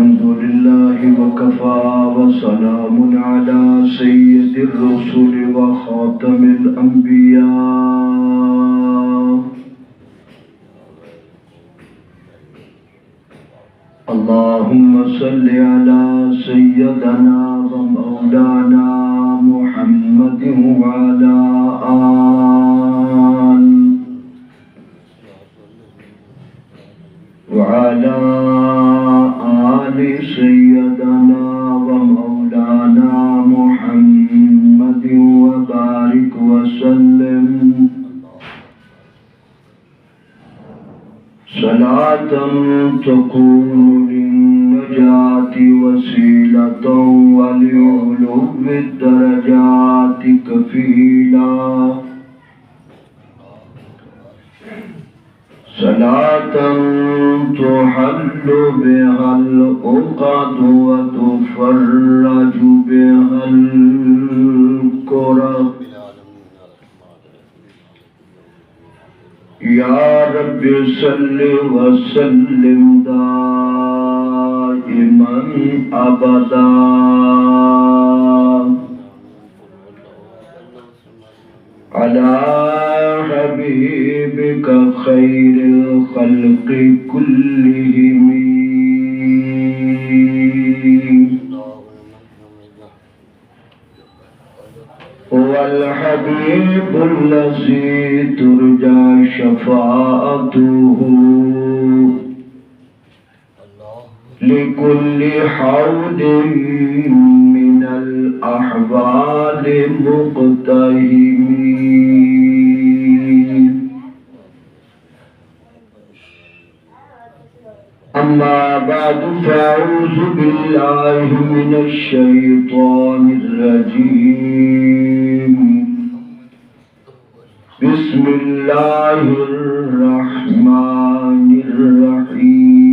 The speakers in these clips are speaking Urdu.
الحمد لله وكفى وسلام على سيد الرسل وخاتم الأنبياء اللهم صل على سيدنا ومولانا محمد وعلى آل سيدنا ومولانا محمد وبارك وسلم صلاة تكون للنجاة وسيلة ولعلو الدرجات كفيلا صلاة تحل بها العقد وتفرج بها الكرب يا رب صل وسلم دائما أبدا على حبيبك خير الخلق كلهم هو الحبيب الذي ترجى شفاعته لكل حول من الأحوال مقتهم أما بعد فأعوذ بالله من الشيطان الرجيم بسم الله الرحمن الرحيم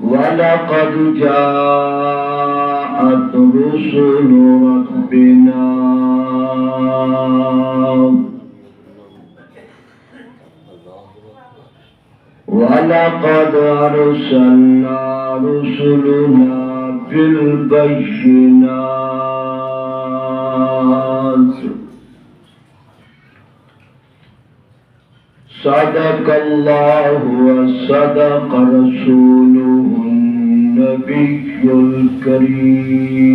ولقد جاءت رسل ربنا ولقد أرسلنا رسلنا بالبينات صدق الله وصدق رسوله النبي الكريم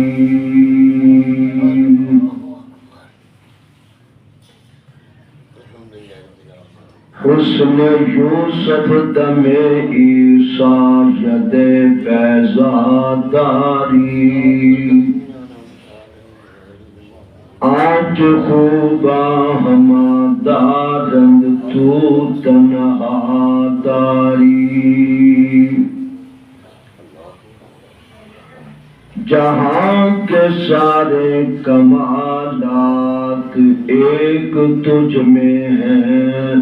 حسن یوسف دم عیسیٰ ید بیضاداری آج خوبا ہما دارند تو تنہا داری جہاں کے سارے کمالات ایک تجھ میں ہیں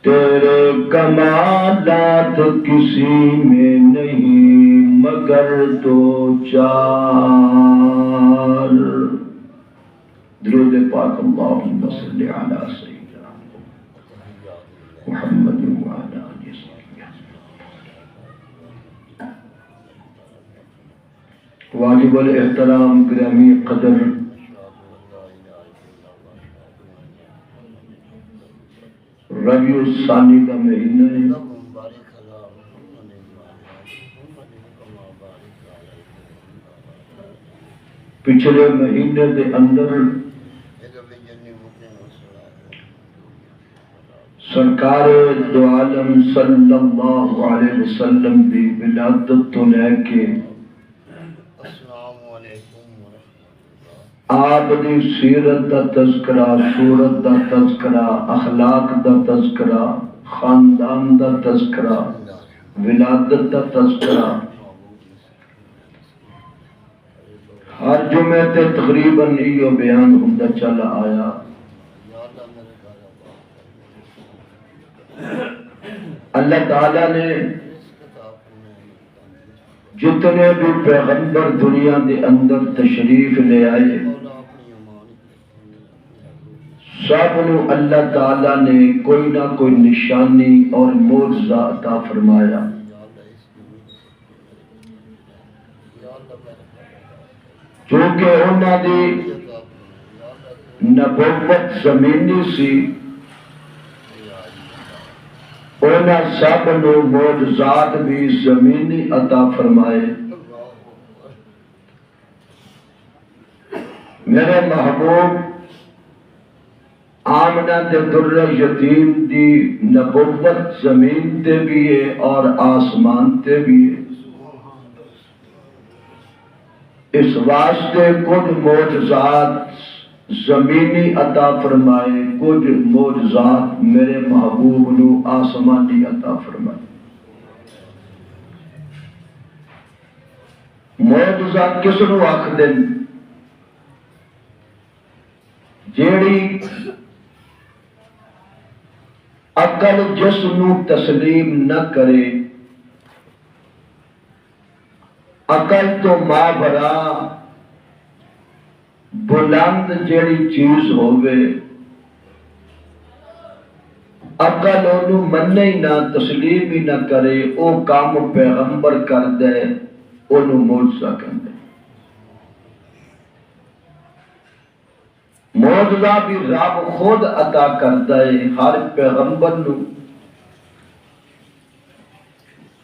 تیرے کمالات کسی میں نہیں مگر دو چار درود پاک اللہم صلی علی سیدنا محمد وعلی آلہ سیدنا واجب الاحترام گرامی قدر ربیع الثانی کا مہینہ ہے پچھلے مہینے دے اندر سرکار دو عالم صلی اللہ علیہ وسلم دی ولادت تو لے کے آپ دی سیرت دا تذکرہ، صورت دا تذکرہ، اخلاق دا تذکرہ، خاندان دا تذکرہ، ولادت دا تذکرہ، ہر جمعے تے تقریباً یہ بیان ہوتا چلا آیا۔ اللہ تعالیٰ نے جتنے بھی پیغمبر دنیا دے اندر تشریف لے آئے سب نو اللہ تعالی نے کوئی نہ کوئی نشانی اور معجزہ عطا فرمایا. چونکہ انہاں دی نبوت زمینی سی، انہاں سب نو معجزات بھی زمینی عطا فرمائے. میرے محبوب آمنہ دے در یتیم دی نبوت زمین تے بھی ہے اور آسمان تے بھی ہے. اس واسطے کچھ معجزات زمینی عطا فرمائے، کچھ معجزات میرے محبوب نو آسمانی عطا فرمائے. معجزات کس نو آکھدے جیڑی عقل جس نو تسلیم نہ کرے، عقل تو مابرا بلند جیڑی چیز ہوئے، عقل انہوں مننے ہی نہ تسلیم ہی نہ کرے، او کام پیغمبر کر دے، انہوں معجزہ کر دے. معجزہ بھی رب خود عطا کرتا ہے ہر پیغمبر نو،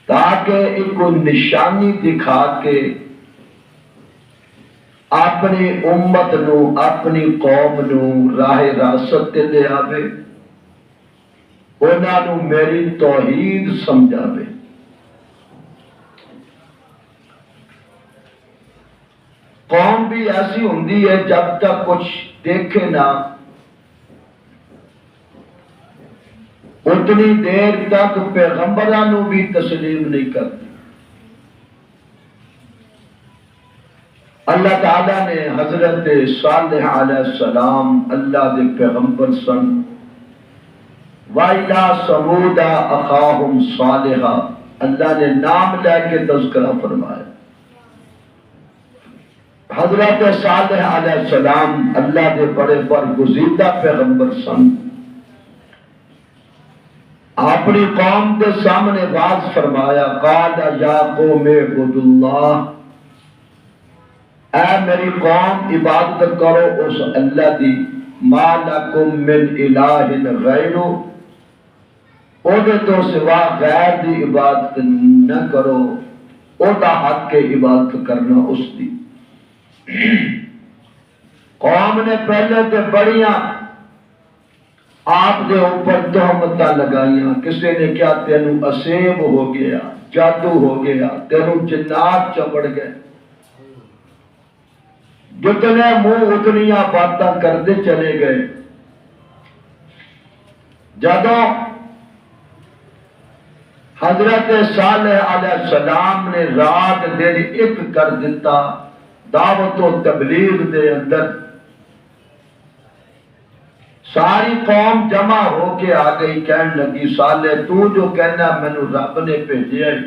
تاکہ ایک نشانی دکھا کے اپنی امت نو، اپنی قوم نو راہ راست تے لے آوے، انہاں نو میری توحید سمجھاوے. قوم بھی ایسی ہوندی ہے جب تک کچھ دیکھے نہ اتنی دیر تک پیغمبرانو بھی تسلیم نہیں کرتی. اللہ تعالیٰ نے حضرت صالح علیہ السلام اللہ دے پیغمبر سن، وَإِلَىٰ ثَمُودَ أَخَاهُمْ صَالِحًا، اللہ نے نام لے کے تذکرہ فرمایا. حضرت صالح علیہ السلام اللہ دے بڑے برگزیدہ پیغمبر سن. اپنی قوم کے سامنے واضح فرمایا، قال یا قوم اعبدوا اللہ، اے میری قوم عبادت کرو اس اللہ دی، ما لکم من الہ غیرہ، او دے تو سوا غیر دی عبادت نہ کرو، او دا حق کے عبادت کرنا اس دی. قوم نے پہلے تے بڑیاں آپ دے اوپر تہمتاں لگائیاں. کسی نے کیا تینوں اسیب ہو گیا، جادو ہو گیا، تینوں جنات چبڑ گئے. جتنے منہ اتنیاں باتاں کرتے چلے گئے. جدوں حضرت صالح علیہ السلام نے رات دن ایک کر دیتا دعوت و تبلیغ دے اندر، ساری قوم جمع ہو کے آ گئی. کہنے لگی، صالح تو جو کہنا مینو رب نے بھیجیا ہے،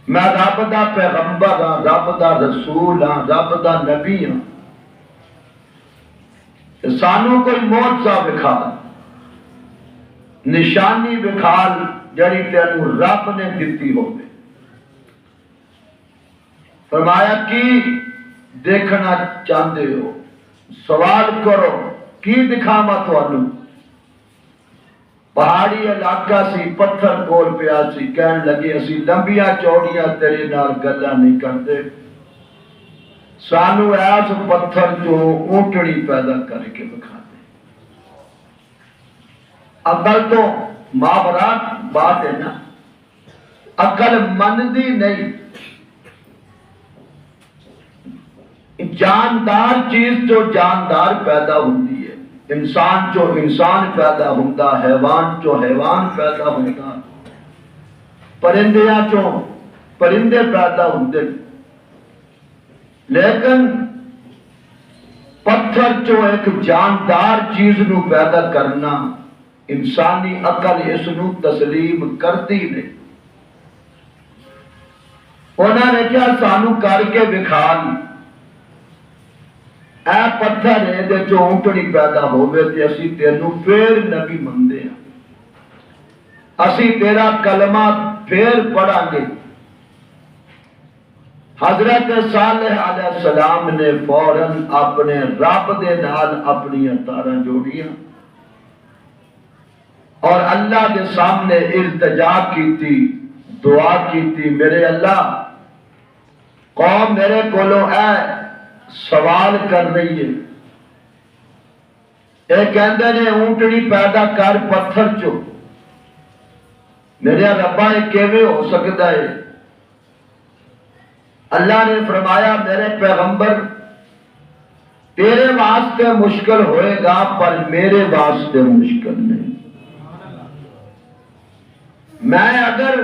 میں رب دا پیغمبر ہاں، رب دا رسول ہاں، رب دا نبی ہاں، سانو کوئی معجزہ بکھا، نشانی بکھال جڑی تینوں رب نے دتی ہوگی. فرمایا کی دیکھنا چاہتے ہو، سوال کرو کی دکھاوا تھانوں. پہاڑی علاقہ سی، پتھر کول پیا سی. کہن لگے اسی لمبیاں چوڑیاں تیرے نال گلاں نہیں کرتے، سانو ایس پتھر جو اونٹڑی پیدا کر کے بکھا دے. عقل تو مابرات بات ہے نا، عقل مندی نہیں. جاندار چیز جو جاندار پیدا ہوتی ہے، انسان جو انسان پیدا ہوتا، حیوان جو حیوان پیدا ہوتا، پرندیاں جو پرندے پیدا ہوتے. لیکن پتھر جو ایک جاندار چیز نو پیدا کرنا، انسانی عقل اس نو تسلیم کرتی نہیں. انہوں نے کیا سانو کر کے بکھا لی. اے پتھر دے چوں اونٹنی پیدا ہوئے تے اسی تینوں پھر نبی مندے ہیں، اسی تیرا کلمہ پھر پڑھا گے۔ حضرت صالح علیہ السلام نے فوراً اپنے رب دے نال اپنی تاراں جوڑیاں اور اللہ کے سامنے التجا کیتی، دعا کیتی، میرے اللہ قوم میرے کولو اے سوال کر رہی ہے، اے کہندے نے اونٹنی پیدا کر پتھر چو، میرے ربا یہ کیویں ہو سکتا ہے؟ اللہ نے فرمایا میرے پیغمبر تیرے واسطے مشکل ہوئے گا پر میرے واسطے مشکل نہیں۔ میں اگر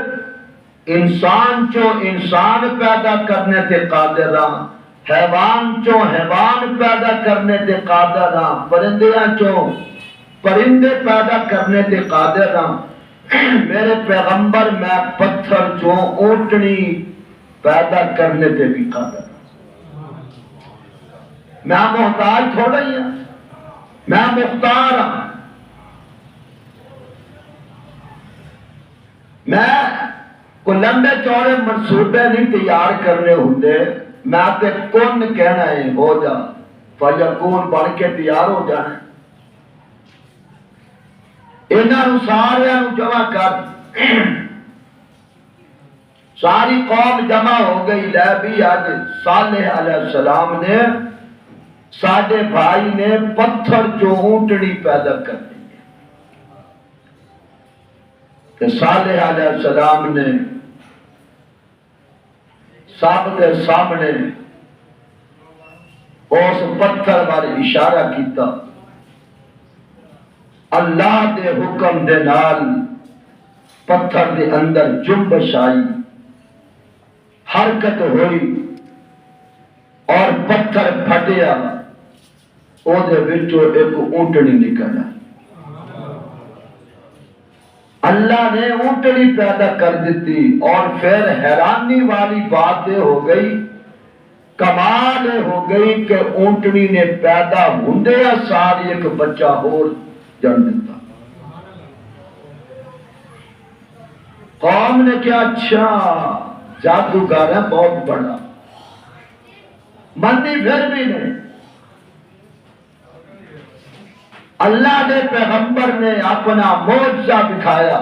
انسان چو انسان پیدا کرنے تے قادر ہاں، حیوان چو حیوان پیدا کرنے تے قادر ہاں، پرندیاں چو پرندے پیدا کرنے تے قادر ہاں، میرے پیغمبر میں پتھر چو اونٹنی پیدا کرنے تے بھی قادر ہوں۔ میں محتاج تھوڑا ہی ہوں، میں مختار ہوں۔ میں کوئی لمبے چوڑے منصوبے نہیں تیار کرنے ہوندے، میں تے کون کہنا ہے ہو جا فیکون بن کے تیار ہو جانا۔ انہاں سارے جمع کر، ساری قوم جمع ہو گئی، لے بھی آج صالح علیہ السلام نے ساڈے بھائی نے پتھر جو اونٹنی پیدا کر دی کہ صالح علیہ السلام نے سب کے سامنے اس پتھر والے اشارہ کیتا، اللہ دے حکم دے نال پتھر دے اندر جنبش آئی، حرکت ہوئی اور پتھر پھٹیا، او دے وچوں ایک اونٹنی نکل آئی۔ اللہ نے اونٹنی پیدا کر دیتی اور پھر حیرانی والی بات یہ ہو گئی، کمال ہو گئی کہ اونٹنی نے پیدا ہوندے ساری ایک بچہ اور جن دیتا۔ قوم نے کیا اچھا جادوگر ہے بہت بڑا، مندی پھر بھی نہیں۔ اللہ نے پیغمبر نے اپنا معجزہ دکھایا،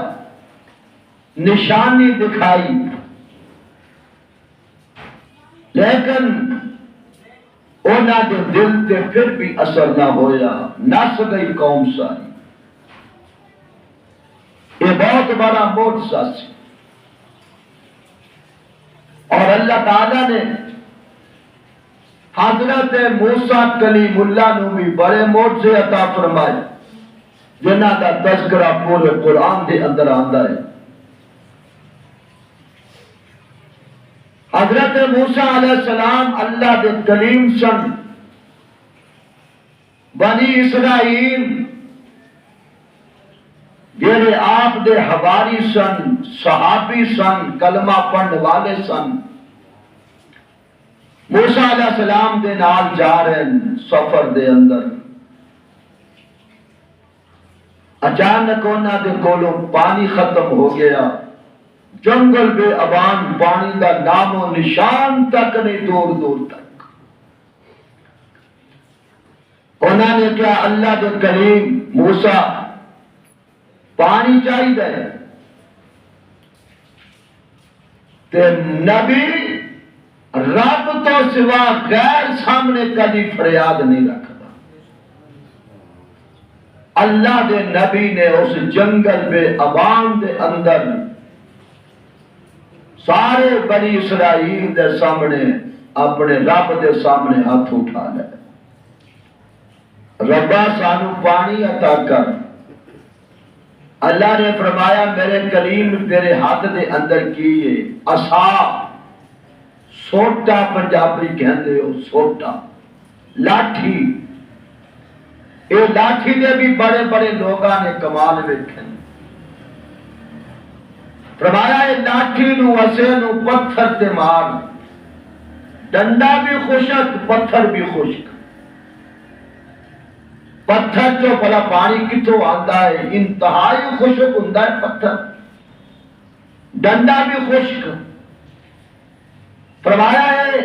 نشانی دکھائی، لیکن انہاں دے دل تے پھر بھی اثر نہ ہویا، نس گئی قوم ساری۔ یہ بہت بڑا معجزہ سی اور اللہ تعالیٰ نے حضرت موسیٰ کلیم اللہ نو بھی بڑے معجزے عطا فرمائے جنہاں دا تذکرہ پورے قرآن دے اندر آندا ہے۔ حضرت موسیٰ علیہ السلام اللہ دے کلیم سن، بنی اسرائیل جیڑے آپ دے حواری سن، صحابی سن، کلمہ پڑھنے والے سن، موسیٰ علیہ السلام دے نال جا رہے ہیں سفر دے اندر، اچانک انہاں دے کولوں پانی ختم ہو گیا، جنگل بے ابان، پانی دا نام و نشان تک نہیں، دور دور تک۔ انہاں نے کیا اللہ دے کریم موسیٰ پانی چاہیے تے نبی رب تو سوا غیر سامنے کبھی فریاد نہیں رکھتا۔ اللہ دے نبی نے اس جنگل بے ابان دے اندر سارے بنی اسرائیل دے سامنے اپنے رب دے سامنے ہاتھ اٹھا لے، ربا سانو پانی عطا کر۔ اللہ نے فرمایا میرے کلیم تیرے ہاتھ دے اندر کیے عصا، سوٹا پنجابی کہندے ہو، سوٹا لاٹھی۔ یہ لاٹھی دے بھی بڑے بڑے لوگاں نے کمال ویکھے۔ فرمایا یہ لاٹھی نو اسے نو پتھر تے مار، ڈنڈا بھی خشک پتھر بھی خشک، پتھر چو بھلا پانی کتوں آتا ہے؟ انتہائی خشک ہوتا ہے پتھر، ڈنڈا بھی خشک۔ فرمایا ہے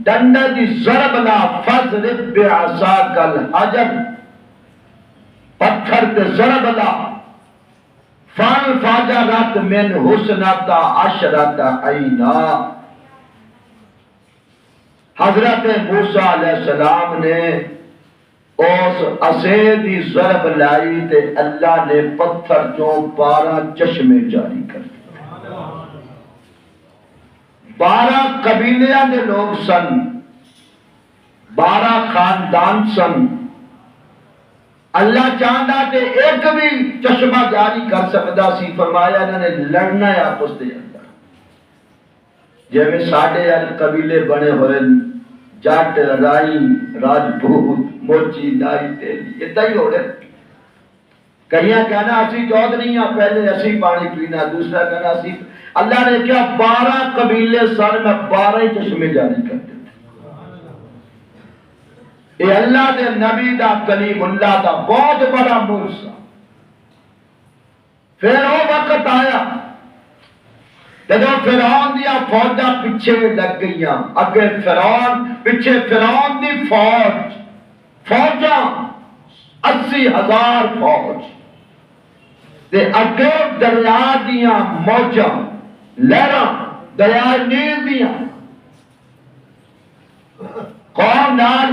ڈنڈا دی ضرب لا فضرب بعصاک الحجر، پتھر تے ضرب لا فانفجرت من حسنتا عشرت عینا۔ حضرت موسیٰ علیہ السلام نے اس عصے دی ضرب لائی تے اللہ نے پتھر چوں 12 چشمے جاری کر دیے۔ 12 قبیلیاں دے لوگ سن، 12 خاندان سن۔ اللہ چاہتا تے ایک بھی چشمہ جاری کر سکتا سی، فرمایا انہوں نے لڑنا ہے آپس دے اندر۔ جے میں ساڑھے قبیلے بنے ہوئے جٹ، رائی، راجپوت، موچی، نائی، تیلی، اتنا ہی ہو رہے۔ کہیں کہنا اسی چودھری ہاں، پہلے اسی پانی پینا، دوسرا کہنا اسی۔ اللہ نے کیا 12 قبیلے سن، میں 12 ہی چشمے جاری کر دیتے۔ یہ اللہ دے نبی دا کلیم اللہ دا بہت بڑا معجزہ۔ پھر وہ وقت آیا جب فرعون دیا فوجاں پیچھے لگ گئیاں، اگے فرعون پیچھے فرعون دی فوجاں 80,000 فوج تے اگے دریا دیاں موجاں لہراں دریا نیل دیاں۔ قوم نال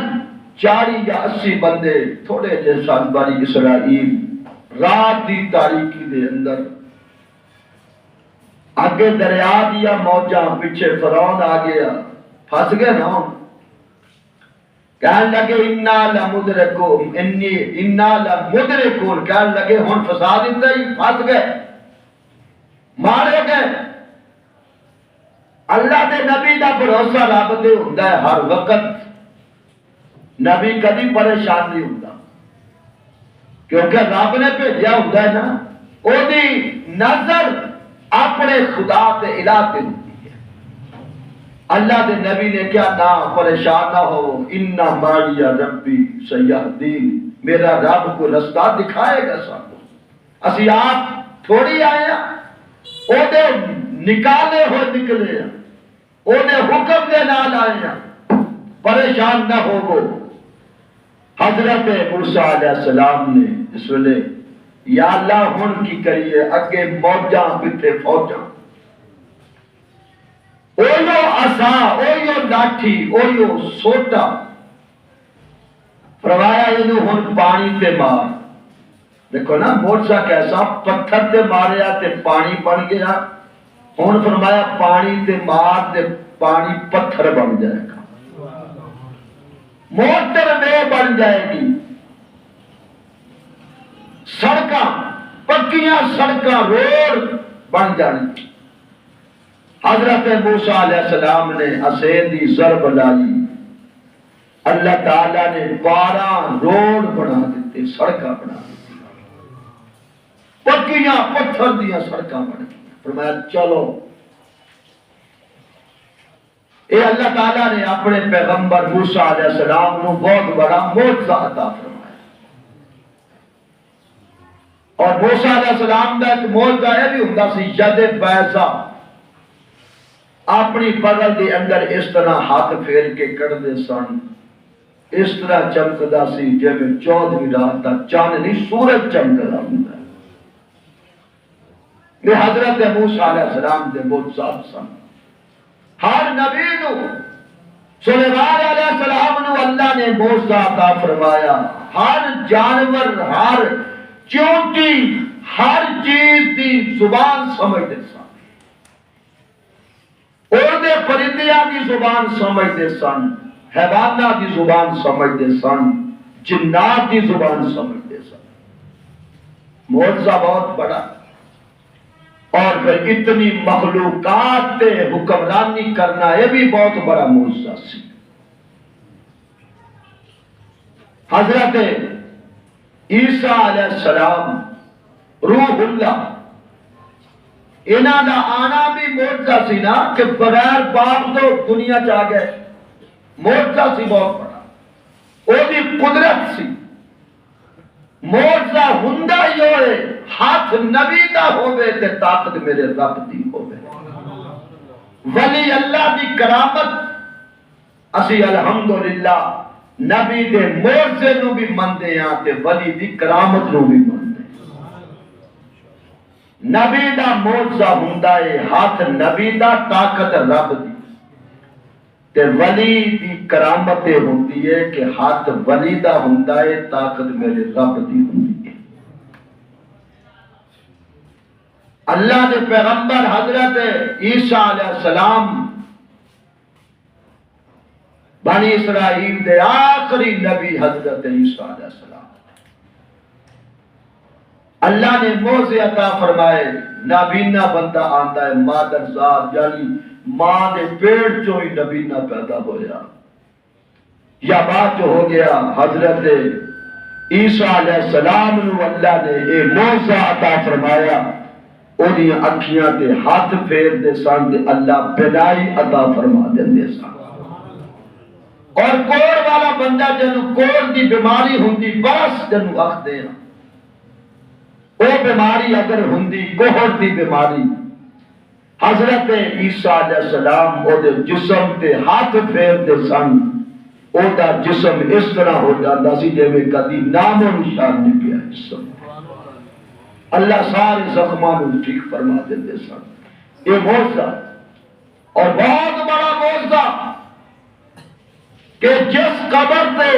40 یا 80 بندے تھوڑے جیسا بنی اسرائیل رات دی تاریکی دے اندر، آگے دریا دیا موجاں، پیچھے فرعون آ گیا، پھنس گئے نا۔ کہنے لگے انا لمدرکون، کہنے لگے ہن فساد اتنا ہی، پھنس گئے، مارے گئے۔ اللہ دے نبی دا بھروسہ رب تے ہوندا ہے ہر وقت، نبی کبھی پریشان نہیں ہوتا، کیونکہ رب نے بھیجا ہوتا ہے نا، او دی نظر اپنے خدا تے الہ تے ہوتی ہے۔ اللہ دے نبی نے کیا نہ پریشان نہ ہو، ان معی ربی سیہدین، میرا رب کو رستہ دکھائے گا سانو۔ اسی آپ تھوڑی آئے ہیں، او دے نکالے ہوئے نکلے ہیں، او دے حکم دے نال آئے ہیں، پریشان نہ ہو گو۔ حضرت موسیٰ علیہ السلام نے اس ویلے یا اللہ ہن کی کریے، اگے موجاں پیچھے فوجاں، اویو عصا، اویو لاٹھی، اویو سوٹا، فرمایا انہوں ہن پانی تے مار۔ دیکھو نا معجزہ کیسا، پتھر تے ماریا تے پانی بن گیا، ہن فرمایا پانی تے مار تے پانی پتھر بن جائے گا، موٹر میں بن جائے گی، سڑکاں پکیاں سڑکاں روڈ بن جانی۔ حضرت موسیٰ علیہ السلام نے عصے دی ضرب لائی، اللہ تعالیٰ نے 12 روڈ بنا دیتے، سڑکاں بنا دیتے، پکیاں پتھر دیاں سڑکاں بن گئی۔ فرمایا چلو، اے اللہ تعالیٰ نے اپنے پیغمبر موسیٰ علیہ السلام کو بہت بڑا معجزہ عطا فرمایا۔ اور موسیٰ علیہ السلام کا ایک معجزہ یہ بھی ہوندا سی، ید بیضا، اپنی بغل دے اندر اس طرح ہاتھ پھیر کے کڑدے سن، اس طرح چمکدا سی جویں 14ویں رات دا چاند نہیں سورج چمکدا ہوندا ہے۔ یہ حضرت موسیٰ علیہ السلام دے معجزات سن۔ ہر نبی نو، سلیمان علیہ السلام نو اللہ نے معجزہ عطا فرمایا، ہر جانور، ہر چونٹی، ہر چیز دی زبان سمجھتے سن، اردے پرندیاں دی زبان سمجھتے سن، حیوانات دی زبان سمجھتے سن، جنات دی زبان سمجھتے سن۔ معجزہ بہت بڑا، اور پھر اتنی مخلوقات تے حکمرانی کرنا یہ بھی بہت بڑا معجزہ سی۔ حضرت عیسیٰ علیہ السلام روح اللہ، انہاں دا آنا بھی معجزہ سی نا، کہ بغیر باپ تو دنیا چاہ گئے، معجزہ سی بہت بڑا، وہ بھی قدرت سی۔ موجزہ ہندہ ہی ہوئے ہاتھ نبی دا ہوئے تے طاقت میرے رب دی ہوئے ولی اللہ دی کرامت اسی الحمدللہ نبی دے موجزے نو بھی مندے ہیں تے ولی دی کرامت نو بھی مندے نبی دا موجزہ ہندہ ہے ہاتھ نبی دا طاقت رب دی تے ولی دی کرامت ہوتی ہے کہ ہاتھ ولی دا ہندہ ہے طاقت میرے رب دی ہوتی ہے اللہ دے پیغمبر حضرت عیسیٰ علیہ السلام بنی اسرائیل دے آخری نبی حضرت عیسیٰ علیہ السلام اللہ نے موزے عطا فرمائے نابینا بندہ آندہ ہے مادر ذات یعنی ماں دے پیٹ جو ہی نبینا پیدا ہویا یا بات جو ہو گیا حضرت عیسیٰ علیہ السلام نو اللہ نے اے موزہ عطا فرمایا انہی اکھیاں دے ہاتھ پھیر دے سان دے اللہ بنائی عطا فرما دے سان اور کوڑ والا بندہ جنو کوڑ دی بیماری ہوندی بس جنو اخ دے او بیماری اگر ہوندی کوڑ دی بیماری حضرت عیسیٰ علیہ السلام او دے جسم تے ہاتھ پھیر دے سن او دا جسم اس طرح ہو جاتا سی جے میں کدی نام و نشان نہیں پیا جسم اللہ سارے زخمان ٹھیک فرما دے سن یہ موجزہ اور بہت بڑا موجزہ کہ جس قبر تے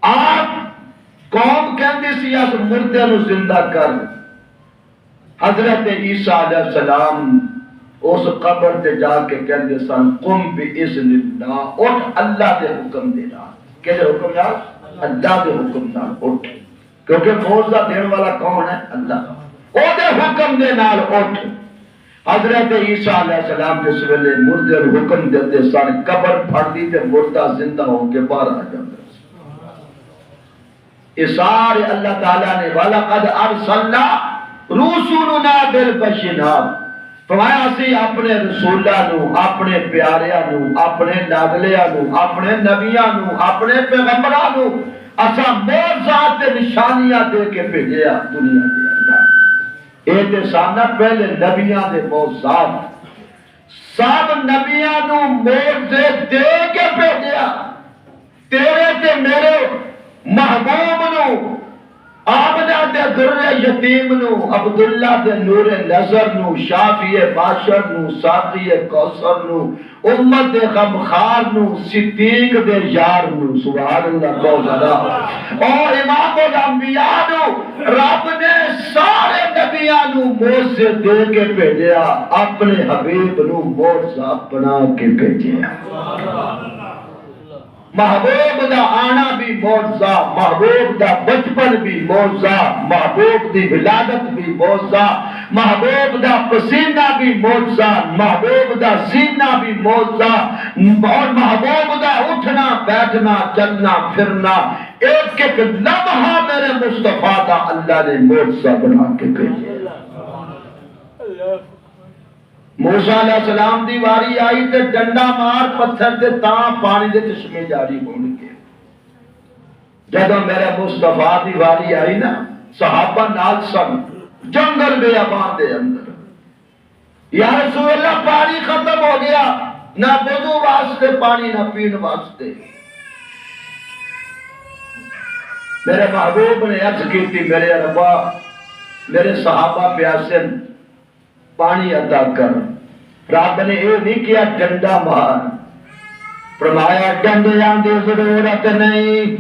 آپ قوم کہندی سی اس مردے نو زندہ کر حضرت عیسیٰ علیہ السلام اس قبر تے جا کے کہندے سن قم باذن اللہ اٹھ اللہ دے حکم دے رہا کہ حکم دے اللہ دے حکم نال اٹھ کیونکہ موجزہ دین والا کون ہے اللہ او دے حکم دے نال اٹھ حضرت عیسیٰ علیہ السلام جس ویلے مردے حکم دیتے سن قبر پھڑ دی تے مردہ زندہ ہو کے باہر آ جاتا یہ سارے اللہ تعالیٰ نے وَلَقَدْ أَرْسَلْنَا رُسُلُنَا بِالْبَيِّنَاتِ فرمایا اسی اپنے رسولہ نو اپنے پیاریاں نو اپنے لاڈلیاں نو اپنے نبیاں نو اپنے پیغمبراں نو اسا معجزات تے نشانیاں دے کے بھیجیا دنیا دے اندر اے تے سامنا پہلے نبیاں دے معجزات سب نبیاں نو معجزے دے کے بھیجیا تیرے تے میرے محبوب نو آمنہ دے در یتیم نو عبداللہ دے نور نظر نو شافی باشر نو ساقی کوثر نو امت دے غمخار نو صدیق دے یار نو سبحان اللہ قول اور امام الانبیاء نو رب نے سارے نبیاں نو موجزے دے کے بھیجیا اپنے حبیب نو موجزہ بنا کے بھیجیا محبوب دا آنا بھی معجزہ محبوب دا بچپن بھی معجزہ محبوب دی ولادت بھی معجزہ محبوب دا پسینہ بھی معجزہ محبوب دا سینہ بھی معجزہ اور محبوب دا اٹھنا بیٹھنا چلنا پھرنا ایک ایک لمحہ میرے مصطفیٰ دا اللہ نے معجزہ بنا کے بھیجا موسیٰ علیہ السلام دی واری آئی تے ڈنڈا مار پتھر دے تاں پانی دے چشمے جاری ہونے کے جدو میرے مصطفیٰ دی واری آئی نا صحابہ نال سن جنگل بیابان دے اندر یا رسول اللہ پانی ختم ہو گیا نہ وضو واسطے پانی نہ پین واسطے میرے محبوب نے عرض کی تھی میرے ربا میرے صحابہ پیاسن پانی عطا کر رب نے یہ نہیں کیا ڈنڈا مار فرمایا ڈنڈیاں دی ضرورت نہیں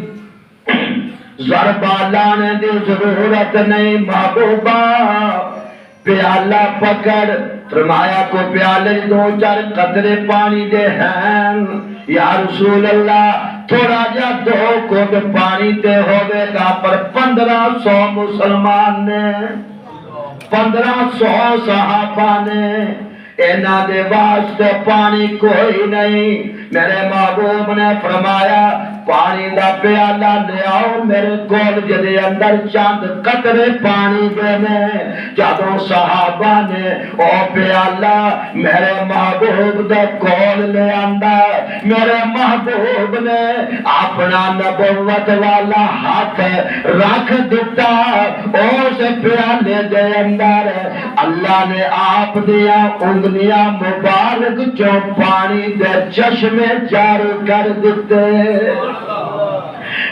ضربہ لانے دی ضرورت نہیں محبوبہ پیالہ پکڑ فرمایا کو پیالے دو چار قطرے پانی دے ہیں یا رسول اللہ تھوڑا جا دو کو پانی دے ہوئے گا پر 1500 مسلمان نے 1500 صحابہ نے اینا دے واسطے پانی کوئی نہیں میرے محبوب نے فرمایا پانی دا پیالہ لے آؤ میرے کول جدے اندر چند قطرے پانی دے میں جدوں صحابہ نے او پیالہ میرے محبوب دے کول لے آندا میرے محبوب نے اپنا نبوت والا ہاتھ رکھ دیتا اس پیالے دے اندر اللہ نے آپ دیا انگلیاں مبارک جو پانی دے چشمے جاری کر دیتے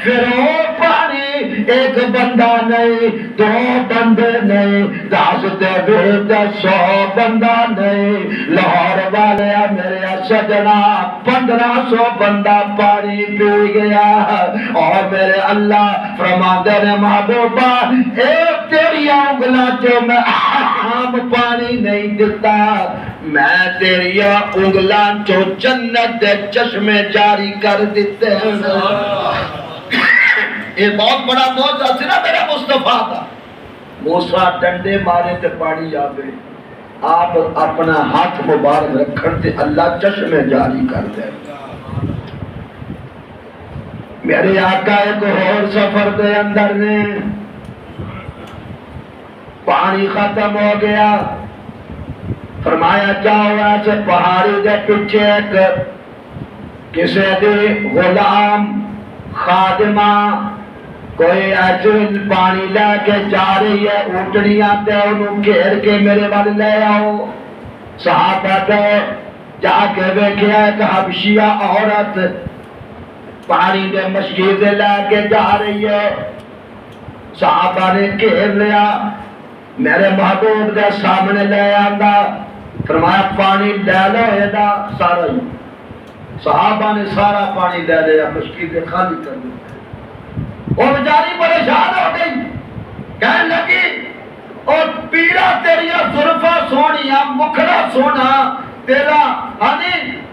پھر وہ پانی ایک بندہ نہیں دو بندے نہیں 10 تے 100 بندہ نہیں لاہور والے میرے سجنا 1500 بندہ پانی پی گیا اور میرے اللہ فرماتے نے محبوبہ ایک تیری انگلیاں جو میں عام پانی نہیں دیتا میں تیری انگلیاں جو جنت دے چشمے جاری کر دیتے ہیں یہ بہت بڑا موجزہ سی نا میرے مصطفیٰ کا موسیٰ ڈنڈے مارے تے پانی آوے آپ اپنا ہاتھ مبارک رکھن تے اللہ چشمے جاری کر دے میرے آقا ایک اور سفر دے اندر نے پانی ختم ہو گیا فرمایا جاؤ ایسے پہاڑی دے پیچھے ایک کسی دی غلام خادمہ کوئی ایسے پانی لے کے جا رہی ہے اونٹنیاں تے انہوں گھیر کے میرے والے لے آؤ صحابہ تے جا کے بیٹھیا ایک حبشیہ عورت پانی دے مشکیزیں لے کے جا رہی ہے صحابہ نے گھیر لیا میرے محبوب دے سامنے لے آندا فرمایا پانی لے لو ایدہ سارا ہی صحابہ نے سارا پانی لے لیا مشکیزیں خالی کر دی وہ بیچاری پریشان ہو گئی کہنے لگی اور پیرا تیریا زلفا سونیا مکھڑا سونا تیرا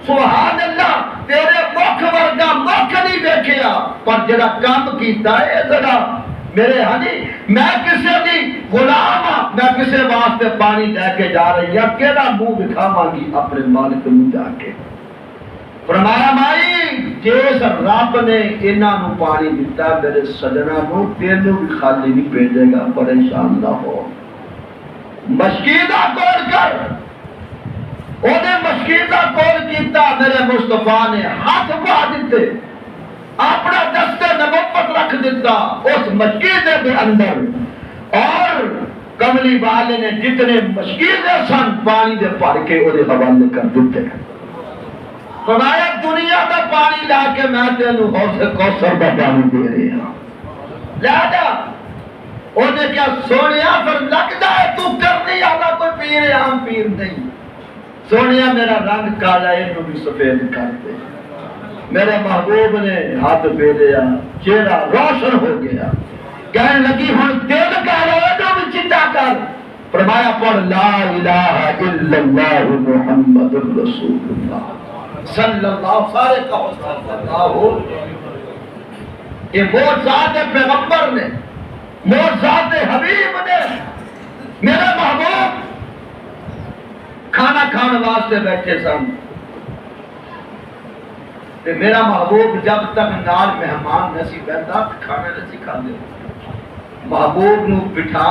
سبحان اللہ تیرے مکھ ورگا مکھ نہیں دیکھیا پر جڑا کام کیتا ہے ذرا میرے میں کسے دی غلام ہاں میں کسے واسطے پانی لے کے جا رہی ہوں کیڑا منہ دکھاواں گی اپنے مالک نوں جا کے فرمایا مائی جس رب نے انہاں نوں پانی دیتا میرے سجنا نوں تینوں بھی خالی نہیں بھیجے گا پریشان نہ ہو مشکیزہ کول کر اونے مشکیزہ کول کیتا میرے مصطفیٰ نے ہاتھ پا دیتے اپنا دستِ نبوت رکھ دیتا اس مشکیزے کے اندر اور کملی والے نے جتنے مشکیزے سن پانی دے پھر کے انہیں حوالے کر دیتے فرمایا دنیا میں پانی لا کے میں تینوں حوض کوثر میں پانی دے رہے ہیں لہذا انہیں کیا سونیا پر لگتا ہے تو کرنی آنا کوئی پیر عام پیر نہیں سونیا میرا رنگ کالا ہے انہوں بھی سفید کر دے میرے محبوب نے ہاتھ پہ لیا چہرہ روشن ہو گیا کہنے لگی ہن دل کا روزہ بھی چنتا کر فرمایا پڑھ لا الہ الا اللہ محمد رسول اللہ صلی اللہ سارے کہو صلی اللہ یہ معجزات پیغمبر نے معجزات حبیب نے میرے محبوب کھانا کھانے واسطے بیٹھے سن تے میرا محبوب جب تک نال مہمان نسی بیٹھا کھانا نسی کھاندے محبوب نو بٹھا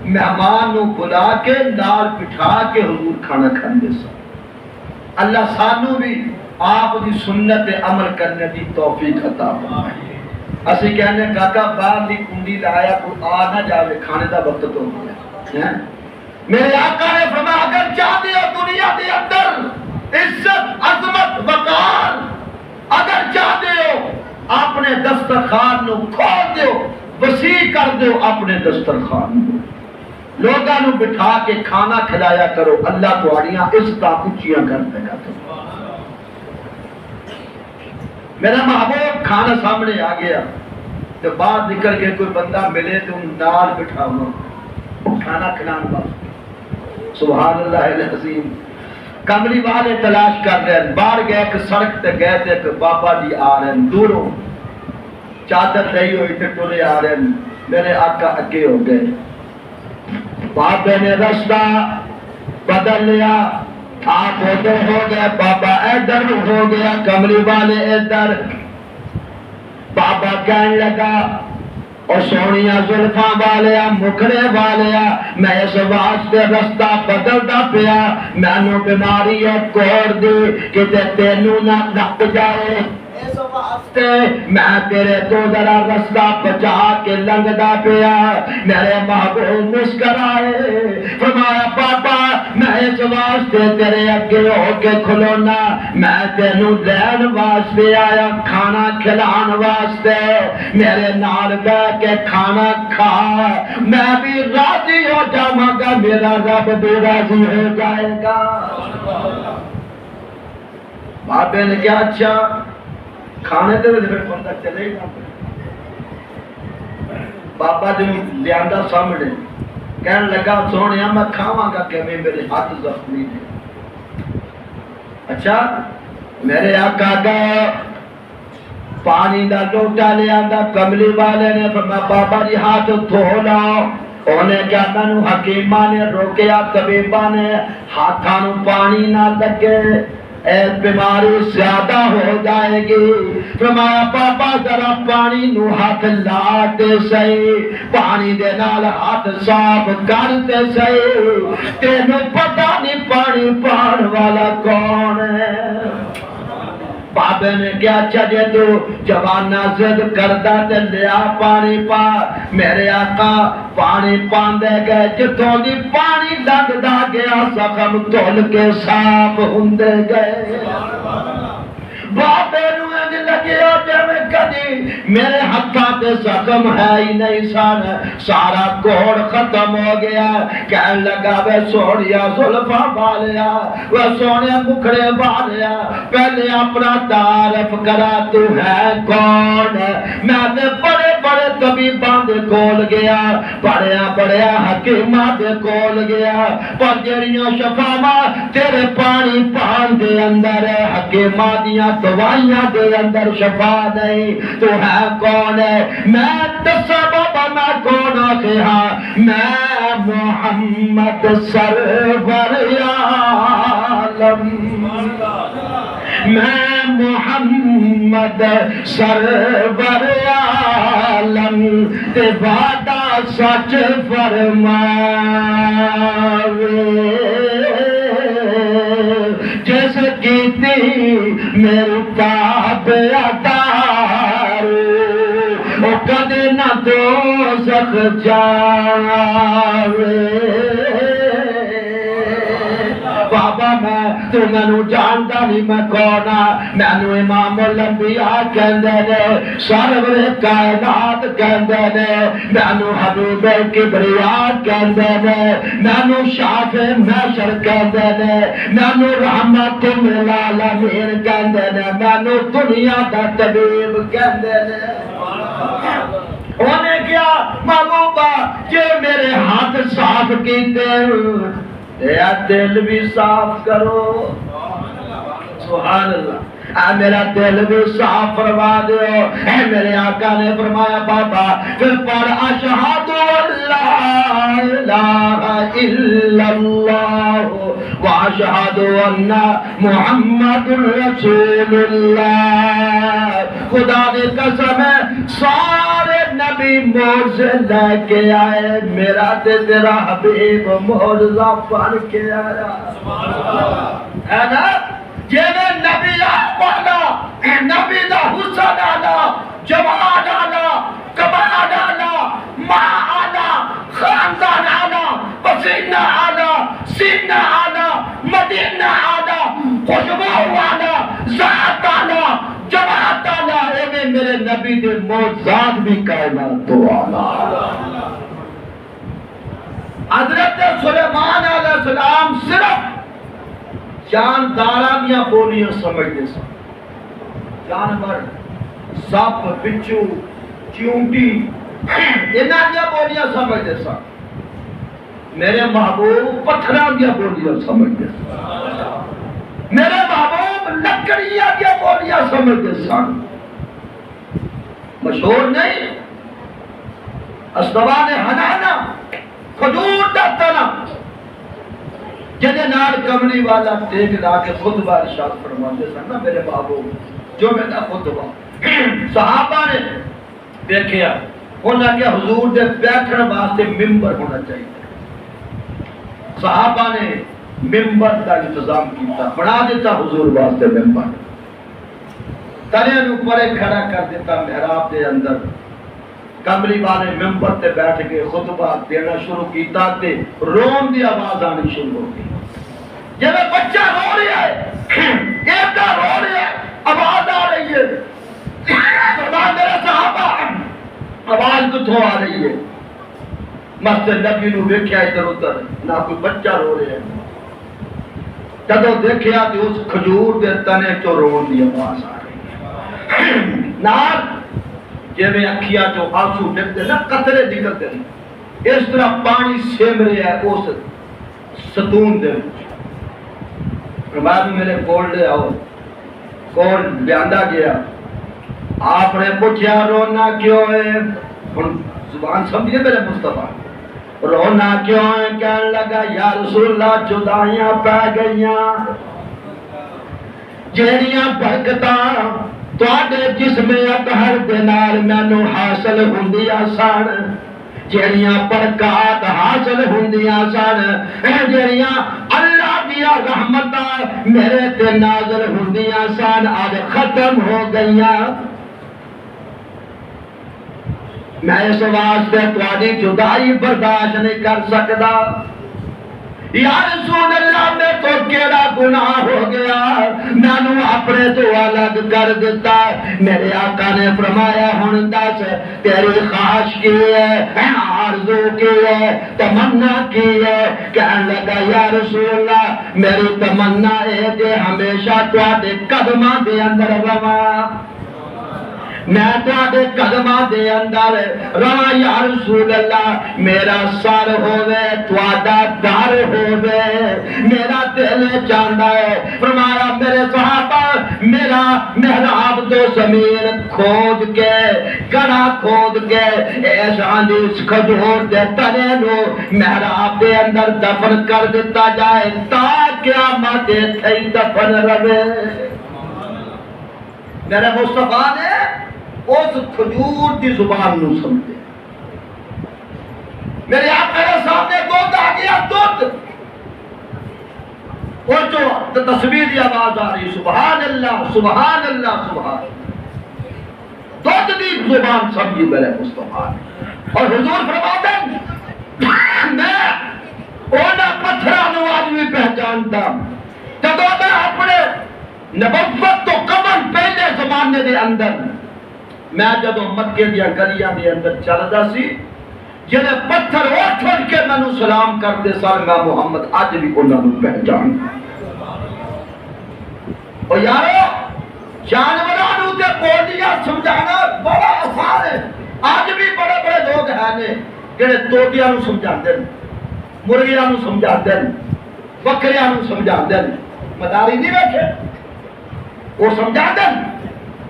مہمان نو بلا کے نال بٹھا کے حضور کھانا کھاندے سن اللہ سانو بھی آپ دی سنت عمل کرنے دی توفیق عطا فرمائے اسی کہنے کاکا باہر دی کنڈی لایا کوئی آ نہ جاوے کھانے دا وقت ہو گیا میرے آقا نے فرمایا اگر چاہتے ہو دنیا دے اندر عزت عظمت وقار اگر چاہتے ہو اپنے دسترخوان نو کھول دیو وسیع کر دیو اپنے دسترخوان نو لوگاں نو بٹھا کے کھانا کھلایا کرو اللہ تواڑیاں عزتاں اونچیاں کر دے گا میرا محبوب کھانا سامنے آ گیا تو باہر نکل کے کوئی بندہ ملے تو نال بٹھاؤ کھانا کھلانے واسطے سبحان اللہ العظیم کملی والے تلاش کر رہے ہیں باہر گئے ایک سڑک تے گئے تھے کہ بابا جی آ رہے ہیں دوروں چادر نہیں ہوئی تے ٹولے آ رہے ہیں میرے آقا اگے ہو گئے بابے نے رستہ بدل لیا آپ ادھر ہو گئے بابا ادھر ہو گیا کملی والے ادھر. بابا کہنے لگا اور سونیا زلفاں والیا مکھڑے والیا میں اس واسطے رستہ بدلدا پیا مینوں بیماری کوڑ دی کہ تینوں نہ نپ جائے اس واسطے میں تیرے تو ذرا رستہ بچا کے لنگدا پیا. میرے محبوب مسکرائے فرمایا بابا میں اس واسطے تیرے اگے ہو کے کھلونا میں تینوں لین واسطے آیا کھانا کھلان واسطے میرے نال بیٹھ کے کھانا کھا میں بھی راضی ہو جاواں گا میرا رب بھی راضی ہو جائے گا. بابے نے کیا اچھا کھانے تے پھر بندہ چلے گا. بابا جی لیاندا سامنے کہنے لگا سونیا میں کھاواں گا کہ میرے ہاتھ زخمی نے. اچھا میرے آقا کا پانی دا لوٹا لے آندا کملی والے نے فرمایا بابا جی ہاتھ دھو لاؤ. انہیں کیا مینوں حکیمہ نے روکیا طبیبہ نے ہاتھاں نوں پانی نہ لگے بیماری زیادہ ہو جائے گی. فرمایا بابا ذرا پانی نو ہاتھ لا تے صحیح پانی دے نال ہاتھ صاف کر تے صحیح تینوں پتہ نہیں پانی پان والا کون ہے. بابے نے کیا چجے تو جوانہ ضد کردہ تے لیا پانی پا میرے آقا پانی پاندے گئے جتوں دی پانی لگ دا گیا زخم تول کے صاف ہوندے گئے. بابے نو انج لگیا جویں کدی میرے ہتھاں تے زخم ہے ہی نہیں سن سارا کوڑ ختم ہو گیا. کہنے لگا وے سونیا زلفاں والیا وے سونے مکھڑے والیا پہلے اپنا تعارف کرا تو ہے کون. میں تے بڑے بڑے طبیباں دے کول گیا بڑیا حکیماں دے کول گیا پر جڑیاں شفاواں تیرے پانی پان دے اندر حکیماں دیاں دوائیاں دے اندر شفا نہیں. تو ہے کون ہے میں دسا بابا میں کون آخیا میں محمد سرور عالم میں محمد سرور عالم تے وعدہ سچ فرماوے جس کیتی میرے تابعدار او کدے نہ دوزخ جاوے. بابا میں تو مینوں جاندا نہیں میں کون ہاں مینوں امام الانبیاء کہندے نے سرور کائنات کہندے نے مینوں حبیب کبریاء کہندے نے مینوں شافع محشر کہندے نے مینوں رحمت للعالمین کہندے نے مینوں دنیا دا طبیب کہندے نے. انہیں کیا محبوبہ جے میرے ہاتھ صاف کیتے یا دل بھی صاف کرو. سبحان اللہ اے میرا دل بھی صاف فرما دیو. اے میرے آقا نے فرمایا بابا پھر پڑھ اشہد اللہ الہ الا اللہ واشہد ان محمد رسول اللہ. خدا کی قسم ہے سارے نبی موجزے لے کے آئے میرا تے تیرا حبیب موجزہ پڑھ کے آیا ہے نا. جیوے نبی آنا نبی دا حسن آنا جوان آنا کمال آنا ماں آنا خاندان آنا پسینہ آنا سینہ آنا مدینہ آنا خوشبو آنا ذات آنا جماعت آنا ایویں میرے نبی دے موجزات بھی کائنات تو آنا. حضرت سلیمان علیہ السلام صرف جانداراں دیاں بولیاں سمجھتے سن. جانور سپ بچھو چیونٹی انہاں دیاں بولیاں سمجھتے سن. میرے محبوب پتھراں دیاں بولیاں سمجھتے سن. میرے محبوب لکڑیاں دیاں بولیاں سمجھتے سن. مشہور نہیں استوان حنانا کھجور دا تنا جدے نال کملی والا ٹیک لا کے خطبہ ارشاد فرماتے سن نا میرے بابو جو میرا خطبہ صحابہ نے دیکھیا انہاں کہ حضور دے بیٹھن واسطے ممبر ہونا چاہیے صحابہ نے ممبر کا انتظام کیتا بنا دیتا حضور واسطے ممبر تنے نو پرے کھڑا کر دیتا محراب دے اندر کملی والے ممبر تے بیٹھ کے خطبہ دینا شروع کیتا تے رون دی آواز آنی شروع ہو گئی جب بچہ رو رہا ہے ایتا رو رہا ہے آواز آ رہی ہے فرمان میرے صحابہ آواز کتھوں آ رہی ہے مسجد نبی نو ویکھیا ادھر ادھر نہ کوئی بچہ رو رہا ہے جدو دیکھیا تے اس کھجور دے تنے چوں رون دی آواز آ رہی ہے نال جیویں اکھیاں چوں آنسو نکلتے نا قطرے نکلتے ہیں اس طرح پانی سم رہا ہے اس ستون دے بعد میرے کول لے آؤ کول لیاندا گیا آپ نے پوچھا رونا کیوں ہے زبان سمجھے میرے مصطفیٰ رونا کیوں ہے کہنے لگا یا رسول اللہ جدائیاں پہ گئیاں جہریاں برکتاں تواڈے جسم اطہر دے نال مینوں حاصل ہوندیاں سن جہریاں برکات حاصل ہوندیاں سن جہریاں اللہ دیا رحمتاں میرے تے نازل ہوندیاں سن آج ختم ہو گئیاں میں اس واسطے تواڈی جدائی برداشت نہیں کر سکدا یا رسول اللہ میں تو کیڑا گناہ ہو گیا میں نو اپنے تو الگ کر دیتا میرے آقا نے فرمایا ہن دس تیری خواہش کی ہے آرزو کی ہے تمنا کی ہے کہنے لگا یا رسول اللہ میری تمنا ہے کہ ہمیشہ تواڈے قدماں دے اندر رواں میں تواڈے قدماں دے اندر رواں یا رسول اللہ میرا سر ہووے تواڈا در ہووے میرا دل چاہندا ہے فرمایا میرے صحابہ میرا محراب تو زمین کھود کے گڑا کھود کے ایسا اس کھجور دے تنے نو محراب دے اندر دفن کر دیتا جائے تا قیامت تھئی دفن رہے میرے مصطفیٰ نے اس کھجور دی زبان نو سمجھے میرے آقا کے سامنے دودھ آ گیا دودھ وہ جو تصویر دی آواز آ رہی سبحان اللہ سبحان اللہ سبحان دودھ دی زبان سمجھی میرے مصطفیٰ اور حضور فرماتے ہیں میں اونا پتھرہ نو آج بھی پہچانتا جدو میں اپنے نبوت تو قبل پہلے زمانے دے اندر میں جدو مکے دیا گلیاں دے اندر چلدا سی جڑے پتھر اٹھ اٹھ کے مینوں سلام کرتے سن میں محمد اج بھی انہاں نوں پہچان او یارو جانوراں نوں تے بولیاں سمجھانا بڑا آسان ہے اج بھی بڑے بڑے لوگ ہیں نے جڑے توتیاں نوں سمجھاندے مرغیاں نوں سمجھاندے بکریاں نوں سمجھاندے مداری نہیں بیٹھے وہ سمجھاندے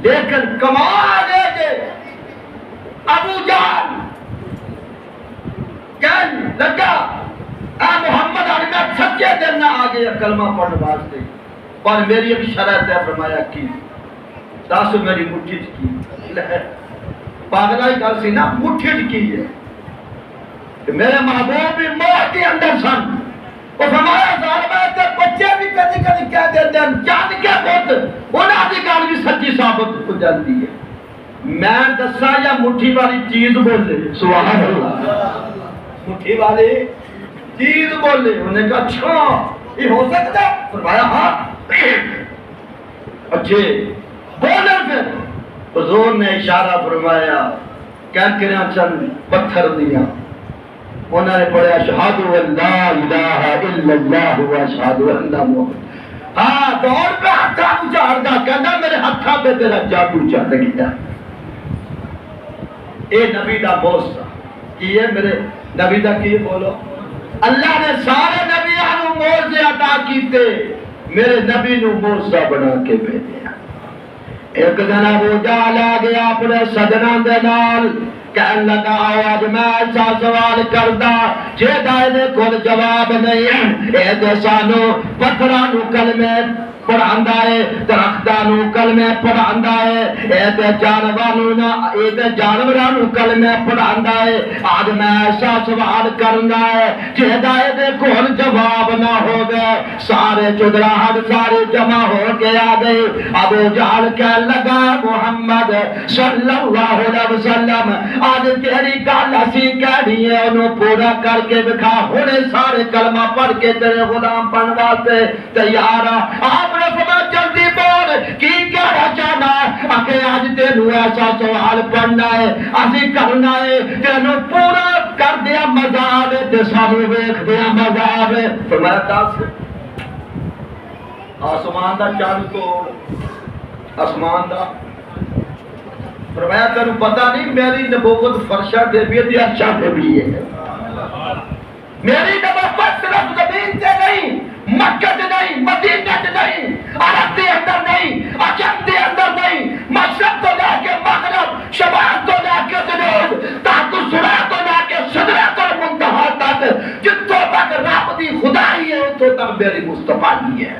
لیکن کمال ہے کہ ابو جہل کہنے لگا اے محمد علی میں سچے دل نہ آ گیا کلمہ پڑھنے واسطے پر میری ایک شرط ہے فرمایا کی دس میری مٹھی کی پاگلا ہی گل سی نا مٹھی کی ہے میرے محبوب بھی موت کے اندر سن وہ فرمایا ظالمہ تے بچے بھی کدی کدی کہہ دیتے ہیں جان کے بہت انہاں دی گل بھی سچی ثابت ہو جاتی ہے میں دسا یا مٹھی والی چیز بولے سبحان اللہ مٹھی والی چیز بولے انہوں نے کہا اچھا یہ ہو سکتا ہے فرمایا ہاں اچھے بولے پھر حضور نے اشارہ فرمایا کہہ کرنا چند پتھر دیا انہوں نے پڑھا اشہد اللہ الہ الا اللہ و اشہد ان محمد ہاں دور پہ ہتھا اچھاڑ دا کہنا میرے ہتھا پہ تیرا جادو چاہتا گیا اے نبی دا موسیٰ کیے میرے نبی دا کیے بولو اللہ نے سارے نبیاں نو موسیٰ عطا کیتے میرے نبی نو موسیٰ بنا کے بھیجیا ایک دن ابو جہل آ گیا اپنے سجناں دے نال کہنے لگا آج میں ایسا سوال کردا جیدہ دے کل جواب نہیں اے دے سانو پتھرانو کلمے پڑھاندا ہے درختانو کلمے پڑھاندا ہے اے دے جانورانو کلمے پڑھاندا ہے آج میں ایسا سوال کرنا ہے جیدہ دے کل جواب نہ ہو گئے سارے چدراہٹ سارے جمع ہو کے آ گئے ابو جہل کہنے لگا محمد صلی اللہ علیہ وسلم آج تیری گل اسی کہنی ہے انہوں پورا کر کے دکھا ہونے سارے کلمہ پڑھ کے تیرے غلام بن واسطے تیار آپ نے فرمایا جلدی بول کی کہنا چاہنا کہ آج تینوں ایسا سوال پڑھنا ہے اسی کرنا ہے تینوں پورا کر دیا مزہ آوے تے سانو ویکھ دیا مزہ آوے فرمایا دس آسمان دا چاند توڑ آسمان دا فرمایا تینوں پتہ نہیں میری نبوت فرشہ دے بھی ہے اچھا دے بھی ہے میری نبوت صرف زمین سے نہیں مکہ سے نہیں مدینہ سے نہیں عرب کے اندر نہیں عجم کے اندر نہیں مشرق تو جا کے مغرب شمال تو جا کے جنوب تحت السرا تو جا کے سدرۃ المنتہا تک جتوں تک رب دی خدائی ہے اتوں تک میری مصطفی ہے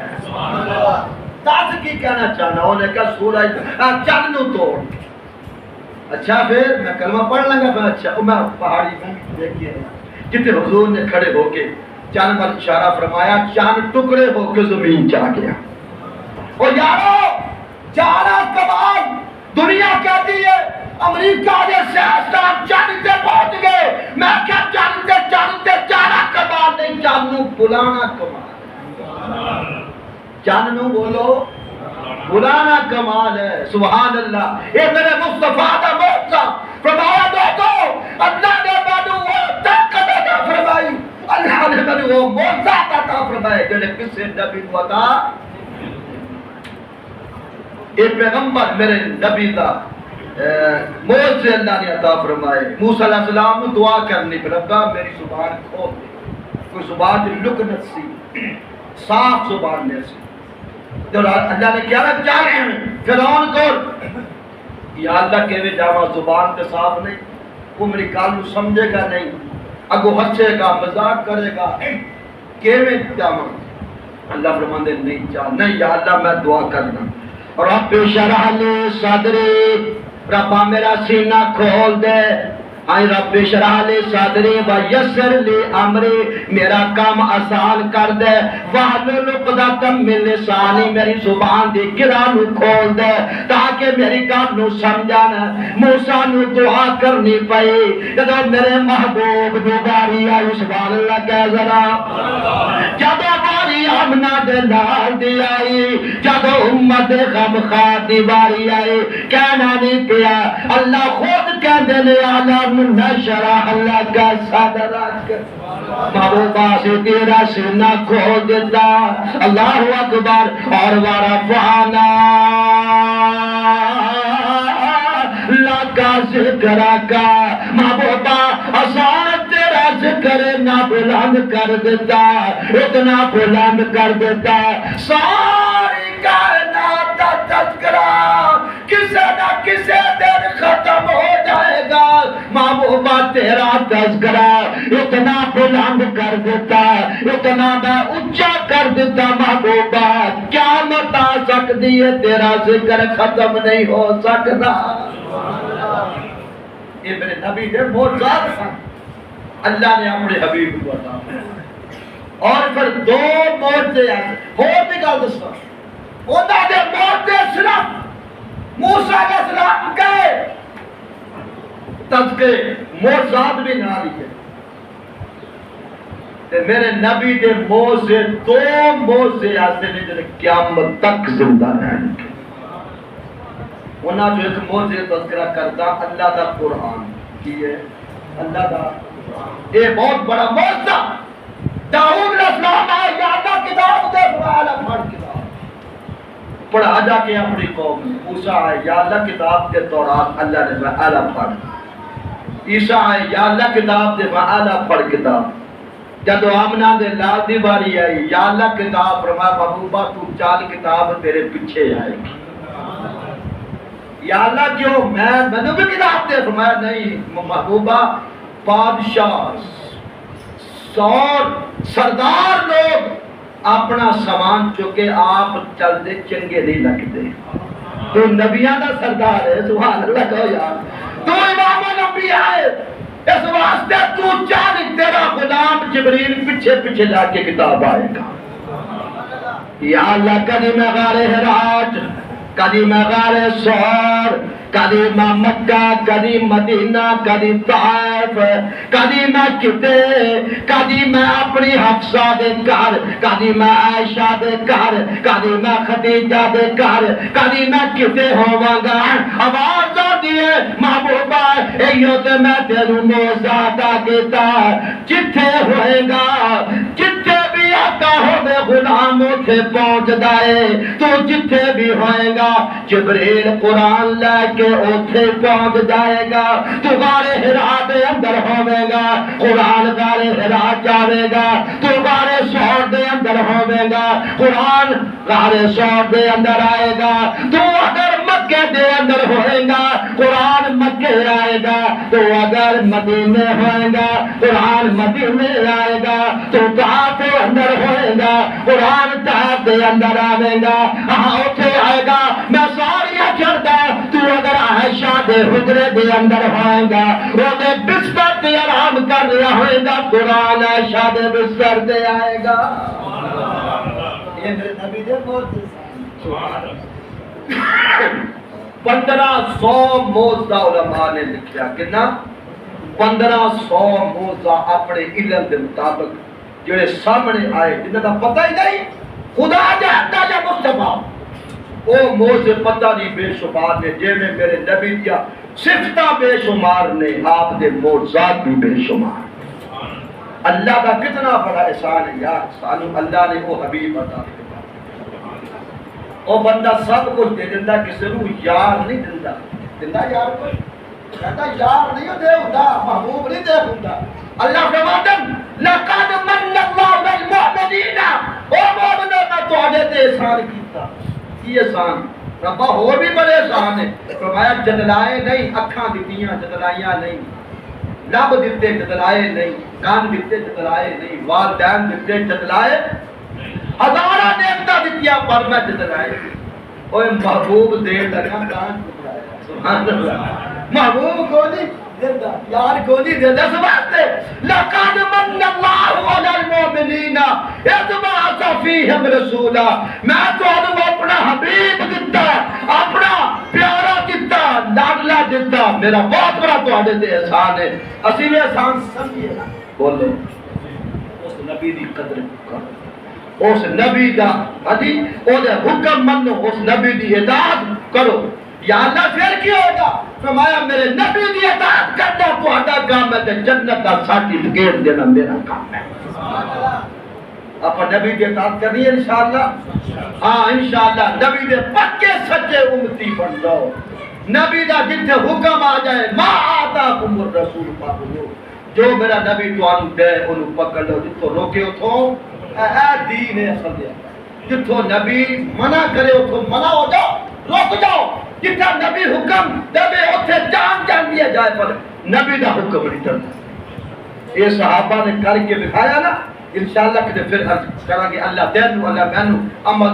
تاج کی کہنا چاہنا انہیں کہا سورج چاند نو توڑ اچھا پھر میں کلمہ پڑھ لوں گا پھر اچھا میں پہاڑی میں دیکھیے جتنے حضور نے کھڑے ہو کے چاند پر اشارہ فرمایا چاند ٹکڑے ہو کے زمین چاہ گیا اور یارو چارہ کمال دنیا کہتی ہے امریکہ نے سیاستان چاند سے پہنچ گئے میں کیا چاند سے چارہ کمال نہیں چاند نو بلانا کمال چاند نو بولو بلانا کمال ہے سبحان اللہ اے میرے مصطفیٰ دا موجزہ فرمایا دوستو اللہ نے بانو وہ طاقت عطا فرمائی اللہ نے بانو وہ موجزہ عطا فرمائے جنہیں کسے نبی کو عطا اے پیغمبر میرے نبی دا موجزہ اللہ نے عطا فرمائے موسیٰ علیہ السلام نے دعا کرنی پر ربا میری زبان کھول دے کوئی زبان لکنت سی صاف زبان میں سی تو اللہ نے کیا رکھ جا رہے ہیں فرعون کو یا اللہ کے بھی جامع زبان کے صاف نہیں وہ میری کالو سمجھے گا نہیں اگو ہنسے گا مذاق کرے گا کہ میں جامع اللہ فرماندے نہیں چاہ نہیں یا اللہ میں دعا کرنا رب شرح لی صدری ربا میرا سینہ کھول دے آئی رب شرح لی صدری و یسر لی امری میرا کام آسان کر دے وحلل عقدۃ من لسانی میری زبان دی گرانو کھول دے تاکہ میری کام نو سمجھانا موسیٰ نو دعا کرنی پئی جدو میرے محبوب دوباری آئی سبحان اللہ کہہ ذرا جدو باری آمنہ دے نال دی آئی جدو امت غم خواہ دی باری آئی کہنا نہیں پیا اللہ خود کہہ دے لے عالم نشرح اللہ کا صدرک محبوبہ سے تیرا سینہ کھول دیتا اللہ اکبر اور ورفعنا لکا ذکرہ کا محبوبہ آسان تیرا ذکر نہ بلند کر دیتا اتنا بلند کر دیتا ساری کائنات کا تذکرہ کسے نہ کسے دن ختم ہو جائے گا محبوبہ تیرا تذکرہ اتنا بلند کر دیتا اتنا میں اچھا کر دیتا محبوبہ کیا مت آ سکتی ہے تیرا ذکر ختم نہیں ہو سکتا یہ میرے نبی نے معجزات سن اللہ نے اپنے حبیب کو عطا اور پھر دو معجزے ایسے اور بھی گل دستا انہاں دے معجزے صرف موسیٰ علیہ السلام کے تذکرے معجزات بھی نہ لکھے تے میرے نبی دے معجزے دو معجزے ایسے نے جو قیامت تک زندہ رہن گے انہاں جو ایک معجزے تذکرہ کرتا اللہ دا قرآن کی ہے اللہ دا یہ بہت بڑا معجزہ داؤد علیہ السلام آئے یا اللہ کتاب دے فعلا پڑھ کتاب پڑھا جا کے اپنی قوم موسیٰ آئے یا اللہ کتاب دے تورات اللہ نے فعلا پڑھ عیسیٰ آئے یا اللہ کتاب دے فعلا پڑھ کتاب جدو آمنہ دے لال دی باری آئی یا اللہ کتاب فرمایا محبوبہ تو چال کتاب تیرے پیچھے آئے گی یا اللہ کیوں میں بھی کتاب دے؟ فرمایا نہیں محبوبہ، بادشاہ سور سردار لوگ اپنا سامان چکے آپ چلتے چنگے نہیں لگتے. تو نبیاں دا سردار ہے، سبحان اللہ کہو یار. تو امام الانبیاء ہے، اس واسطے تو چاہ تیرا غلام جبریل پیچھے پیچھے لا کے کتاب آئے گا. یا اللہ کدی میں غار حراج، کدی میں غار سور، کدی میں مکہ، کدی مدینہ، کدی طائف، کدی میں کتے، کدی میں اپنی حفصہ دے گھر، کدی میں عائشہ دے گھر، کدی میں خدیجہ دے گھر، کدی میں کتے ہوواں گا. آواز آتی ہے محبوبہ ایو تے میں تینوں موزہ عطا کیتا، جتھے ہوئے گا جتھے بھی آقا ہوے غلام اٹھے پہنچ دائے. تو جتھے بھی ہوئے گا جبریل قرآن لے کے اوتھے پہنچ جائے گا. تو غار حرا دے اندر ہوے گا، قرآن غار حرا جاوے گا. تو غار سور دے اندر ہوے گا، قرآن غار سور دے اندر آئے گا. تو اگر مکے دے اندر ہوئے گا قرآن مکے آئے گا. تو اگر مدینے ہوئے گا قرآن مدینے آئے گا. تو طاعت دے اندر ہوئے گا قرآن طاعت دے اندر آئے گا. ہاں اوتھے آئے گا میں ساریاں چھڑدا. تو اگر عائشہ دے حجرے دے اندر ہوئے گا وہ دے بستر تے آرام کر رہا ہوئے گا، قرآن عائشہ دے بستر دے آئے گا. یہ میرے نبی دے موت 1500 موضوع علماء نے لکھیا. کتنا؟ 1500 موضوع اپنے علم کے مطابق جڑے سامنے آئے جنہاں دا پتہ ہی نہیں خدا جاتا یا مصطفیٰ. او موضوع پتہ نہیں بے شمار نے، جے میں میرے نبی دیا صفتہ بے شمار نے، آپ دے معجزات بھی بے شمار. اللہ کا کتنا بڑا احسان ہے یار، سانو اللہ نے وہ حبیب عطا کیا. او بندہ سب کچھ دے دندا، کسی نو یار نہیں دندا. دندا یار کوئی کہتا یار نہیں دے ہوندا، محبوب نہیں دے ہوندا. اللہ فرماتا لقد من اللہ المؤمنین، او مومنوں نے تواڈے تے احسان کیتا. کی احسان؟ ربا اور بھی بڑے احسان ہیں. فرمایا جدلائے نہیں، اکھاں دتیاں جدلائیاں نہیں، لب دیتے جدلائے نہیں، کان دیتے جدلائے نہیں، والدین دیتے جدلائے، ہزارہ نعمتاں دتیاں پر میں جدلائے. اوے محبوب دے لگا کان جدلائے. سبحان اللہ. محبوب کو نہیں دیتا، یار کو نہیں دیتا. اس واسطے لقد من اللہ علی المؤمنین اذ بعث فیہم رسولا. میں تانوں اپنا حبیب دتا، اپنا پیارا دتا، لاڈلا دتا. میرا بہت بڑا تواڈے تے احسان ہے. اسی نے احسان سمجھیے نا. بولو اس نبی دی قدر کرو، اس نبی دا حدی او دے حکم منو، اس نبی دی اطاعت کرو. یا اللہ پھر کیا ہوگا؟ فرمایا میرے نبی دی اطاعت کرنا تہاڈا کام ہے تے جنت دا سرٹیفکیٹ دینا میرا کام ہے. آپ نبی دی اطاعت کرنی ہے انشاءاللہ. ہاں انشاءاللہ نبی دے پکے سچے امتی بن جاؤ. نبی دا جتھے حکم آ جائے ما آتاکم الرسول فخذوہ، جو میرا نبی تانوں دے اونوں پکڑ لو. جتھوں روکے اتھوں اے دین ہے اصل ہے. جتھوں نبی منع کرے اتھوں منع ہو جاؤ، رک جاؤ. جتھا نبی حکم دے اتھے جان جان دیا جائے، پر نبی دا حکم نہیں چلتا. یہ صحابہ نے کر کے دکھایا نا. انشاءاللہ کہ پھر عرض کریں گے اللہ دینو اللہ مینو اما